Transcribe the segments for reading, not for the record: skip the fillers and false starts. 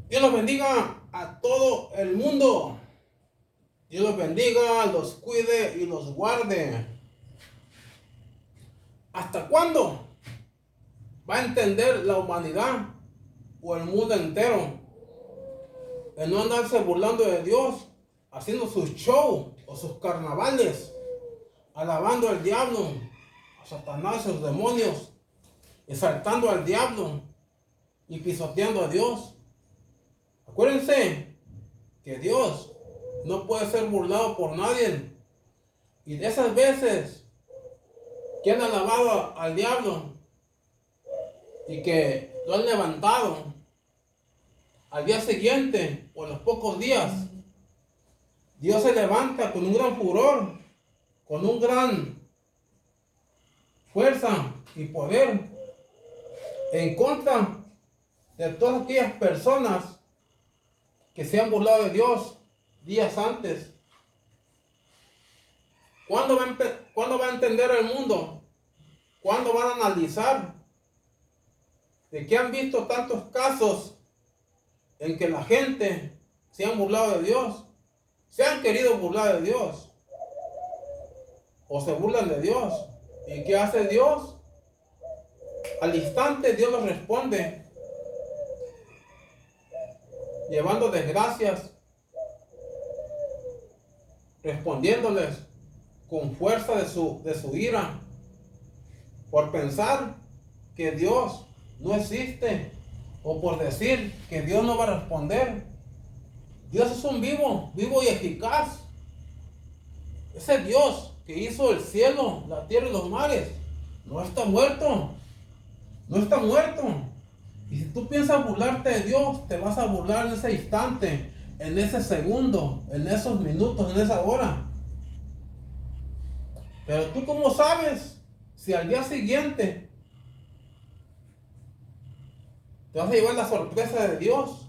Dios los bendiga a todo el mundo. Dios los bendiga, los cuide y los guarde. ¿Hasta cuándo va a entender la humanidad o el mundo entero en no andarse burlando de Dios, haciendo sus shows o sus carnavales, alabando al diablo, a Satanás, a sus demonios, exaltando al diablo y pisoteando a Dios? Acuérdense que Dios no puede ser burlado por nadie. Y de esas veces que han alabado al diablo y que lo han levantado, al día siguiente o en los pocos días, Dios se levanta con un gran furor, con un gran fuerza y poder en contra de todas aquellas personas que se han burlado de Dios días antes. ¿Cuándo va a entender el mundo? ¿Cuándo van a analizar de que han visto tantos casos en que la gente se han burlado de Dios, se han querido burlar de Dios o se burlan de Dios? ¿Y qué hace Dios? Al instante Dios los responde, llevando desgracias, respondiéndoles con fuerza de su ira, por pensar que Dios no existe, o por decir que Dios no va a responder. Dios es un vivo y eficaz. Ese Dios que hizo el cielo, la tierra y los mares, no está muerto. No está muerto. Y si tú piensas burlarte de Dios, te vas a burlar en ese instante, en ese segundo, en esos minutos, en esa hora. Pero tú, ¿cómo sabes si al día siguiente te vas a llevar la sorpresa de Dios?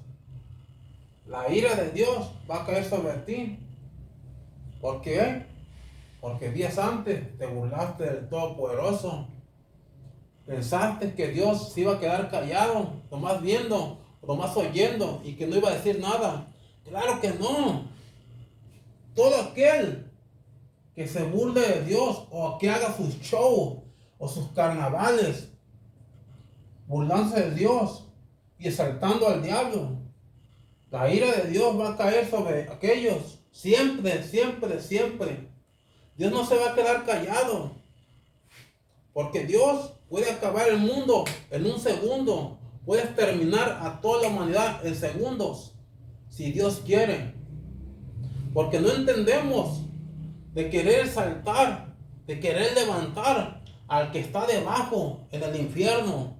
La ira de Dios va a caer sobre ti. ¿Por qué? Porque días antes te burlaste del Todopoderoso. Pensaste que Dios se iba a quedar callado, nomás viendo, nomás oyendo, y que no iba a decir nada. Claro que no. Todo aquel que se burle de Dios o que haga sus shows o sus carnavales, burlándose de Dios y exaltando al diablo, la ira de Dios va a caer sobre aquellos. Siempre, siempre, siempre. Dios no se va a quedar callado. Porque Dios puede acabar el mundo en un segundo. Puede exterminar a toda la humanidad en segundos. Si Dios quiere. Porque no entendemos de querer exaltar, de querer levantar al que está debajo en el infierno,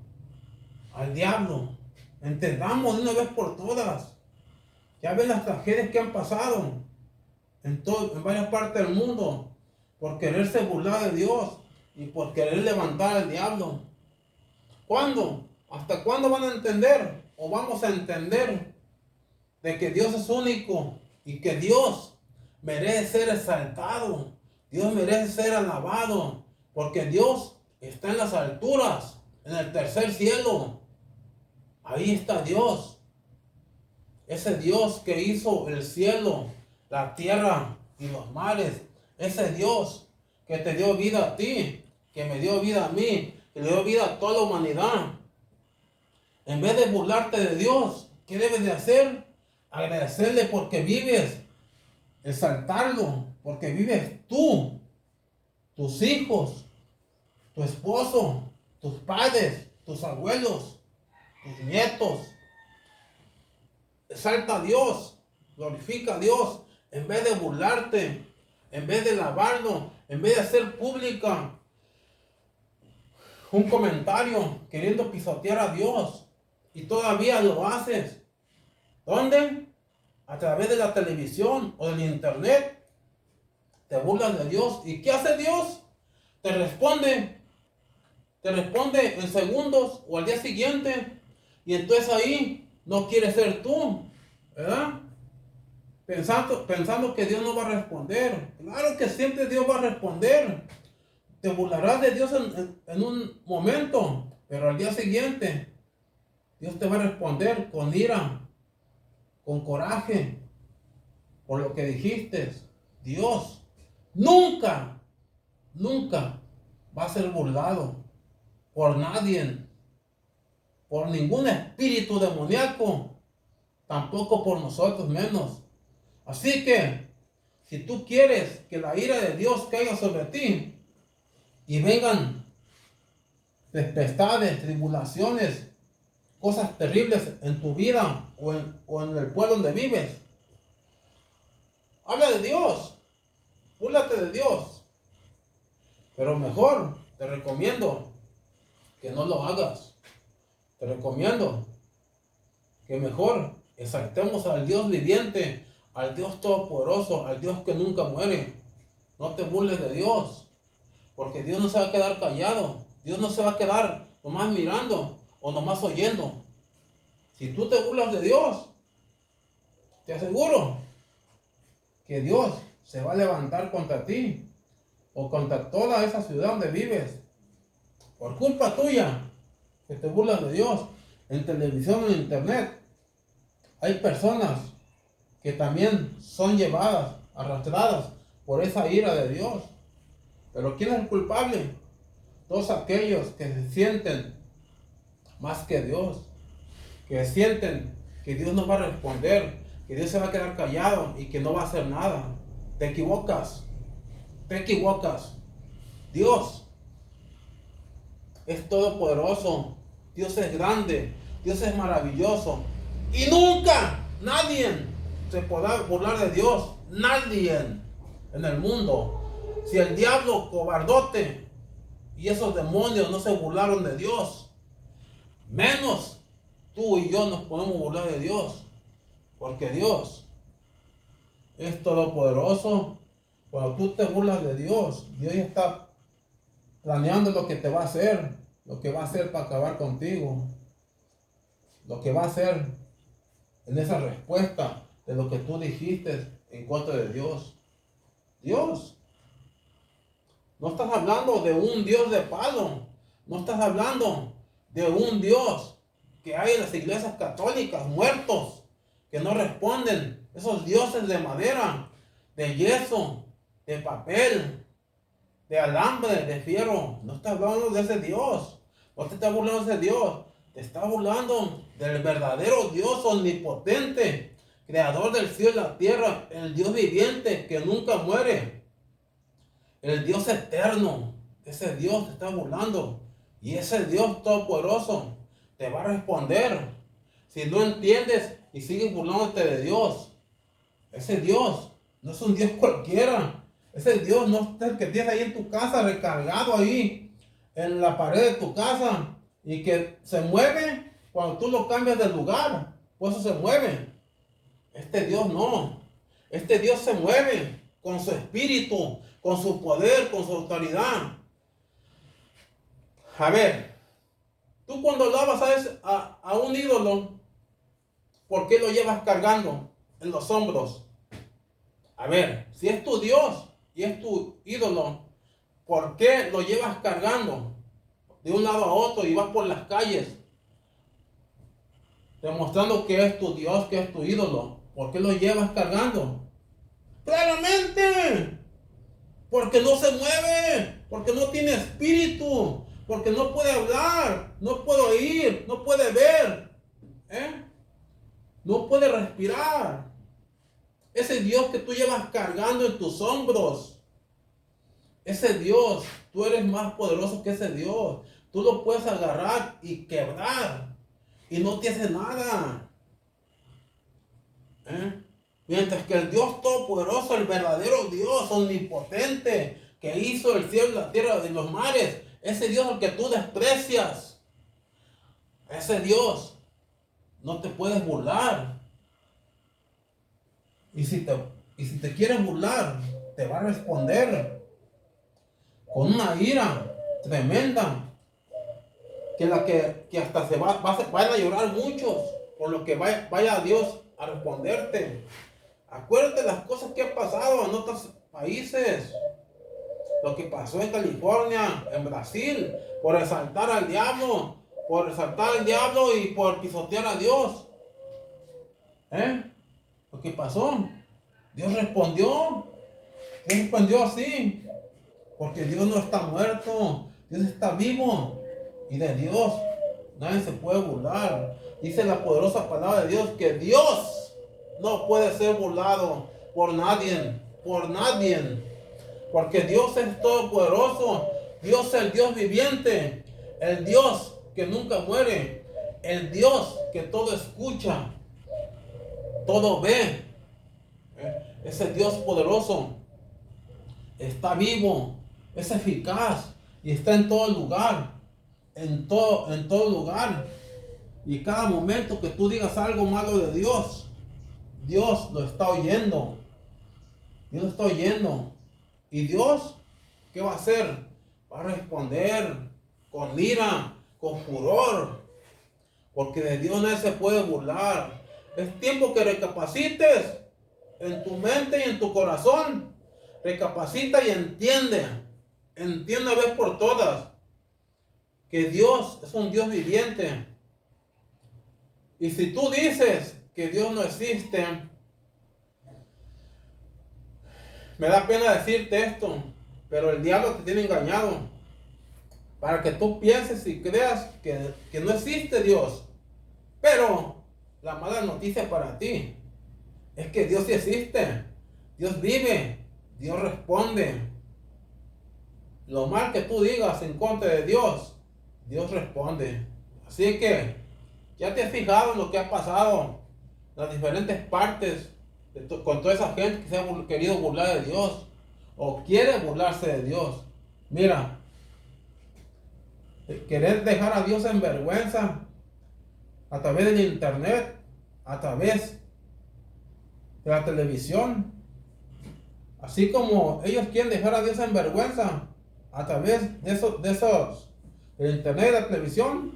al diablo. Entendamos de una vez por todas. Ya ven las tragedias que han pasado en varias partes del mundo por quererse burlar de Dios y por querer levantar al diablo. ¿Cuándo? ¿Hasta cuándo van a entender o vamos a entender de que Dios es único y que Dios merece ser exaltado? Dios merece ser alabado, porque Dios está en las alturas, en el tercer cielo. Ahí está Dios. Ese Dios que hizo el cielo, la tierra y los mares. Ese Dios que te dio vida a ti, que me dio vida a mí, que le dio vida a toda la humanidad. En vez de burlarte de Dios, ¿qué debes de hacer? Agradecerle porque vives, exaltarlo porque vives tú, tus hijos, tu esposo, tus padres, tus abuelos, tus nietos. Exalta a Dios, glorifica a Dios, en vez de burlarte, en vez de alabarlo, en vez de hacer pública un comentario queriendo pisotear a Dios. Y todavía lo haces. ¿Dónde? A través de la televisión o del internet. Te burlas de Dios. ¿Y qué hace Dios? Te responde. Te responde en segundos o al día siguiente. Y entonces ahí no quieres ser tú, ¿verdad? Pensando que Dios no va a responder. Claro que siempre Dios va a responder. Te burlarás de Dios en un momento, pero al día siguiente Dios te va a responder con ira, con coraje por lo que dijiste. Dios nunca, nunca va a ser burlado por nadie, por ningún espíritu demoníaco, tampoco por nosotros menos. Así que, si tú quieres que la ira de Dios caiga sobre ti y vengan tempestades, tribulaciones, cosas terribles en tu vida o en el pueblo donde vives, habla de Dios, búrlate de Dios. Pero mejor te recomiendo que no lo hagas. Te recomiendo que mejor exaltemos al Dios viviente, al Dios todopoderoso, al Dios que nunca muere. No te burles de Dios, porque Dios no se va a quedar callado. Dios no se va a quedar nomás mirando o nomás oyendo. Si tú te burlas de Dios, te aseguro que Dios se va a levantar contra ti o contra toda esa ciudad donde vives. Por culpa tuya, que te burlas de Dios. En televisión, en internet, hay personas que también son llevadas, arrastradas por esa ira de Dios. Pero ¿quién es el culpable? Todos aquellos que se sienten más que Dios, que sienten que Dios no va a responder, que Dios se va a quedar callado y que no va a hacer nada. Te equivocas, te equivocas. Dios es todopoderoso, Dios es grande, Dios es maravilloso y nunca nadie se podrá burlar de Dios, nadie en el mundo. Si el diablo cobardote y esos demonios no se burlaron de Dios, menos tú y yo nos podemos burlar de Dios, porque Dios es todopoderoso. Cuando tú te burlas de Dios, Dios ya está planeando lo que te va a hacer, lo que va a hacer para acabar contigo, lo que va a hacer en esa respuesta de lo que tú dijiste en contra de Dios. Dios, no estás hablando de un Dios de palo, no estás hablando de un Dios que hay en las iglesias católicas, muertos, que no responden, esos dioses de madera, de yeso, de papel, de alambre, de fierro. No estás hablando de ese Dios, no te estás burlando de ese Dios, te estás burlando del verdadero Dios omnipotente, creador del cielo y la tierra, el Dios viviente que nunca muere, el Dios eterno. Ese Dios te está burlando, y ese Dios todopoderoso te va a responder si no entiendes y sigues burlándote de Dios. Ese Dios no es un Dios cualquiera. Ese Dios no es el que tienes ahí en tu casa, recargado ahí en la pared de tu casa, y que se mueve cuando tú lo cambias de lugar. Por eso se mueve. Este Dios no. Este Dios se mueve con su espíritu, con su poder, con su autoridad. A ver, tú cuando lavas a un ídolo, ¿por qué lo llevas cargando en los hombros? A ver, si es tu Dios y es tu ídolo, ¿por qué lo llevas cargando de un lado a otro y vas por las calles demostrando que es tu Dios, que es tu ídolo? ¿Por qué lo llevas cargando? Claramente, porque no se mueve, porque no tiene espíritu, porque no puede hablar, no puede oír, no puede ver, no puede respirar. Ese Dios que tú llevas cargando en tus hombros, ese Dios, tú eres más poderoso que ese Dios. Tú lo puedes agarrar y quebrar y no te hace nada. Mientras que el Dios todopoderoso, el verdadero Dios omnipotente, que hizo el cielo, la tierra y los mares, ese Dios al que tú desprecias, ese Dios no te puedes burlar. Y si te quieres burlar, te va a responder con una ira tremenda, que hasta van a llorar muchos, por lo que vaya Dios a responderte. Acuérdate las cosas que han pasado en otros países, lo que pasó en California, en Brasil, por exaltar al diablo y por pisotear a Dios. ¿qué pasó? Dios respondió. Dios respondió así. Porque Dios no está muerto. Dios está vivo. Y de Dios nadie se puede burlar. Dice la poderosa palabra de Dios que Dios no puede ser burlado por nadie. Por nadie. Porque Dios es todopoderoso. Dios es el Dios viviente. El Dios que nunca muere. El Dios que todo escucha. Todo ve. Ese Dios poderoso está vivo. Es eficaz. Y está en todo lugar. En todo lugar. Y cada momento que tú digas algo malo de Dios, Dios lo está oyendo. Dios lo está oyendo. ¿Y Dios qué va a hacer? Va a responder con ira, con furor. Porque de Dios nadie se puede burlar. Es tiempo que recapacites en tu mente y en tu corazón. Recapacita y entiende. Entiende una vez por todas que Dios es un Dios viviente. Y si tú dices que Dios no existe, me da pena decirte esto, pero el diablo te tiene engañado para que tú pienses y creas que no existe Dios. Pero la mala noticia para ti es que Dios sí existe. Dios vive. Dios responde. Lo mal que tú digas en contra de Dios, Dios responde. Así que ya te has fijado en lo que ha pasado, las diferentes partes con toda esa gente que se ha querido burlar de Dios o quiere burlarse de Dios. Mira, querer dejar a Dios en vergüenza a través del internet, a través de la televisión, así como ellos quieren dejar a Dios en vergüenza a través de esos el internet y la televisión,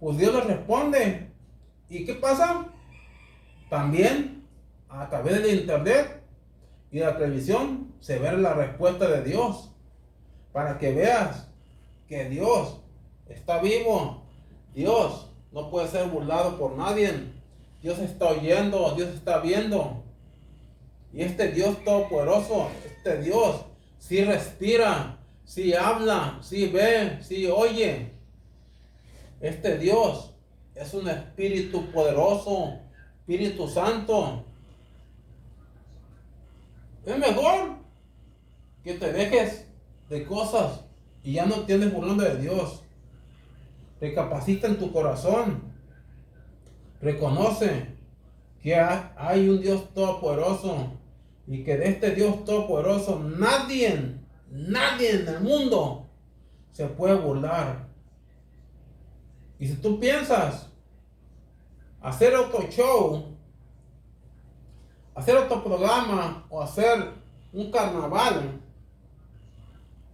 pues Dios les responde. ¿Y qué pasa? También a través del internet y de la televisión se ve la respuesta de Dios, para que veas que Dios está vivo. Dios no puede ser burlado por nadie. Dios está oyendo, Dios está viendo. Y este Dios todopoderoso, este Dios sí respira, sí habla, sí ve, sí oye. Este Dios es un Espíritu poderoso, Espíritu Santo. Es mejor que te dejes de cosas y ya no tienes burlando de Dios. Recapacita en tu corazón. Reconoce que hay un Dios todopoderoso y que de este Dios todopoderoso nadie en el mundo se puede burlar. Y si tú piensas hacer otro show, hacer otro programa o hacer un carnaval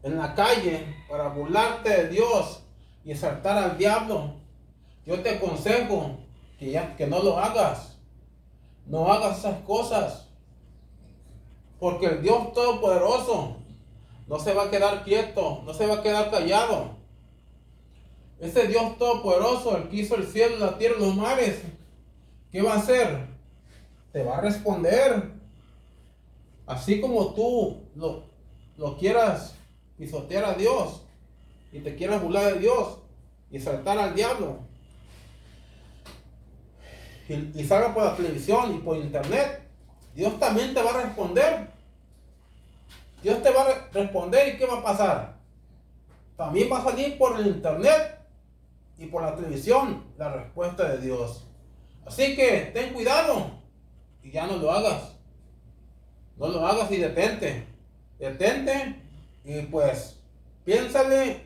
en la calle para burlarte de Dios y exaltar al diablo, yo te aconsejo que no lo hagas. No hagas esas cosas, porque el Dios todopoderoso no se va a quedar quieto, no se va a quedar callado. Ese Dios todopoderoso, el que hizo el cielo, la tierra y los mares, ¿qué va a hacer? Te va a responder. Así como tú lo quieras pisotear a Dios y te quieras burlar de Dios y saltar al diablo y salga por la televisión y por internet, Dios también te va a responder. Dios te va a responder, ¿y qué va a pasar? También va a salir por el internet y por la televisión la respuesta de Dios. Así que ten cuidado y ya no lo hagas. No lo hagas y detente. Detente y pues piénsale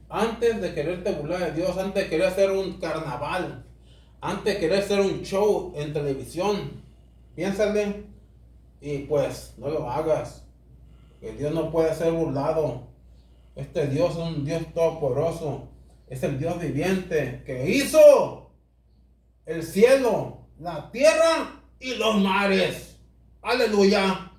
antes de quererte burlar de Dios, antes de querer hacer un carnaval, antes de querer hacer un show en televisión. Piénsale y pues no lo hagas. Que Dios no puede ser burlado. Este Dios es un Dios todopoderoso. Es el Dios viviente que hizo el cielo, la tierra y los mares. Aleluya.